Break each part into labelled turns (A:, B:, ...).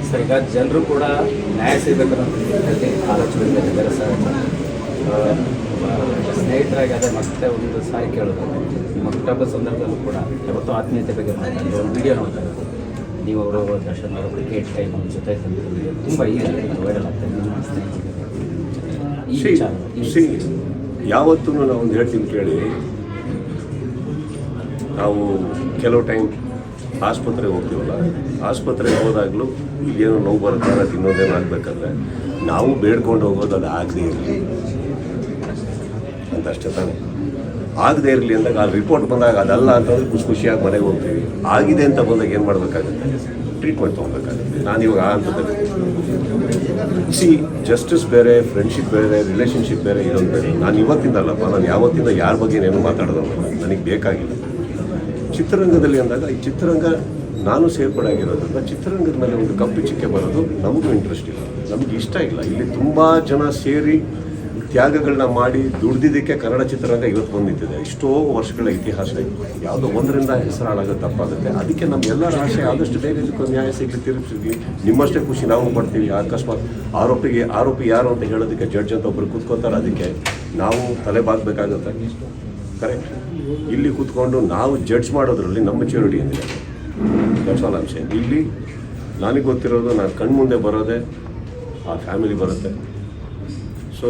A: Sir, ಈಗ ಜನರು ಕೂಡ ನ್ಯಾಯ ಸಿಗಬೇಕನ್ನೋ ಆಲೋಚನೆ ಇದ್ದಾರೆ ಸರ್. ಸ್ನೇಹಿತರಾಗಿ ಅದೇ ಮತ್ತೆ ಒಂದು ಸಾರಿ ಕೇಳೋದು, ನಿಮ್ಮ ಹುಟ್ಟುಹಬ್ಬ ಸಂದರ್ಭದಲ್ಲೂ ಕೂಡ ಯಾವತ್ತೂ ಆತ್ಮೀಯತೆ ಬಗ್ಗೆ ಮಾತಾಡಿದ್ರು, ಒಂದು ವಿಡಿಯೋ ನೋಡ್ತಾ ಇರೋದು ನೀವು ಅವರು ದರ್ಶನ್ ಅವರು ಕ್ರಿಕೆಟ್ ಟೈಮ್ ಜೊತೆ ತುಂಬ ವೈರಲ್ ಆಗ್ತದೆ ನಿಮ್ಮ ಸ್ನೇಹಿತರಿಗೆ.
B: ಯಾವತ್ತೂ ನಾವು ಒಂದು ಹೇಳ್ತೀನಿ ಕೇಳಿ, ನಾವು ಕೆಲವು ಟೈಮ್ ಆಸ್ಪತ್ರೆಗೆ ಹೋಗ್ತೀವಲ್ಲ, ಆಸ್ಪತ್ರೆಗೆ ಹೋದಾಗಲೂ ಏನೋ ನೋವು ಬರುತ್ತೆ ಅದು ಇನ್ನೊಂದೇನು ಆಗಬೇಕಂದ್ರೆ ನಾವು ಬೇಡ್ಕೊಂಡು ಹೋಗೋದು ಅದು ಆಗದೇ ಇರಲಿ ಅಂತ ಅಷ್ಟೇ ತಾನೆ. ಆಗದೇ ಇರಲಿ ಅಂದಾಗ ಆ ರಿಪೋರ್ಟ್ ಬಂದಾಗ ಅದಲ್ಲ ಅಂತಂದ್ರೆ ಖುಷಿಯಾಗಿ ಮನೆಗೆ ಹೋಗ್ತೀವಿ. ಆಗಿದೆ ಅಂತ ಬಂದಾಗ ಏನು ಮಾಡಬೇಕಾಗುತ್ತೆ? ಟ್ರೀಟ್ಮೆಂಟ್ ತೊಗೊಬೇಕಾಗುತ್ತೆ. ನಾನಿವಾಗ ಆ ಹಂತದಲ್ಲಿ ಜಸ್ಟಿಸ್ ಬೇರೆ, ಫ್ರೆಂಡ್ಶಿಪ್ ಬೇರೆ, ರಿಲೇಷನ್ಶಿಪ್ ಬೇರೆ, ಇದೊಂದು ಬೇರೆ. ನಾನು ಇವತ್ತಿಂದಲ್ಲಪ್ಪ, ನಾನು ಯಾವತ್ತಿಂದ ಯಾರ ಬಗ್ಗೆ ಏನು ಮಾತಾಡೋದಲ್ಲ, ನನಗೆ ಬೇಕಾಗಿಲ್ಲ. ಚಿತ್ರರಂಗದಲ್ಲಿ ಅಂದಾಗ ಈ ಚಿತ್ರರಂಗ ನಾನು ಸೇರ್ಪಡೆಯಾಗಿರೋದ್ರಿಂದ ಚಿತ್ರರಂಗದ ಮೇಲೆ ಒಂದು ಕಪ್ಪು ಚಿಕ್ಕೆ ಬರೋದು ನಮಗೂ ಇಂಟ್ರೆಸ್ಟ್ ಇಲ್ಲ, ನಮಗೆ ಇಷ್ಟ ಇಲ್ಲ. ಇಲ್ಲಿ ತುಂಬ ಜನ ಸೇರಿ ತ್ಯಾಗಗಳನ್ನ ಮಾಡಿ ದುಡ್ದಿದ್ದಕ್ಕೆ ಕನ್ನಡ ಚಿತ್ರರಂಗ ಇವತ್ತು ಬಂದಿದೆ. ಎಷ್ಟೋ ವರ್ಷಗಳ ಇತಿಹಾಸ ಯಾವುದೋ ಒಂದರಿಂದ ಹೆಸರಾಳಾಗೋದು ತಪ್ಪಾಗುತ್ತೆ. ಅದಕ್ಕೆ ನಮ್ಮೆಲ್ಲರ ಆಸೆ ಆದಷ್ಟು ಬೇಗ ಇದಕ್ಕೊಂದು ನ್ಯಾಯ ಸಿಗಲಿ, ತಿರುಗಿಸಿದ್ವಿ. ನಿಮ್ಮಷ್ಟೇ ಖುಷಿ ನಾವು ಪಡ್ತೀವಿ. ಅಕಸ್ಮಾತ್ ಆರೋಪಿ ಯಾರು ಅಂತ ಹೇಳೋದಕ್ಕೆ ಜಡ್ಜ್ ಅಂತ ಒಬ್ಬರು ಕೂತ್ಕೋತಾರೆ, ಅದಕ್ಕೆ ನಾವು ತಲೆ ಬಾಗಬೇಕಾಗುತ್ತೆ. ಕರೆಕ್ಟ್. ಇಲ್ಲಿ ಕೂತ್ಕೊಂಡು ನಾವು ಜಡ್ಜ್ ಮಾಡೋದ್ರಲ್ಲಿ ನಮ್ಮ ಮೆಚ್ಯೂರಿಟಿ ಏನಿದೆ, that's all I am saying. ಇಲ್ಲಿ ನನಗೆ ಗೊತ್ತಿರೋದು, ನಾನು ಕಣ್ಮುಂದೆ ಬರೋದೇ ಆ ಫ್ಯಾಮಿಲಿ ಬರುತ್ತೆ. ಸೊ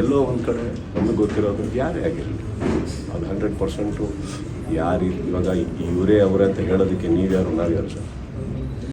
B: ಎಲ್ಲೋ ಒಂದು ಕಡೆ ನಮಗೆ ಗೊತ್ತಿರೋದು ಯಾರೇ ಆಗಿರಲಿ, ಅದು 100% ಯಾರು ಇವಾಗ ಇವರೇ ಅವರೇ ಅಂತ ಹೇಳೋದಕ್ಕೆ ನೀವ್ಯಾರು ನಾವ್ಯಾರು ಸರ್?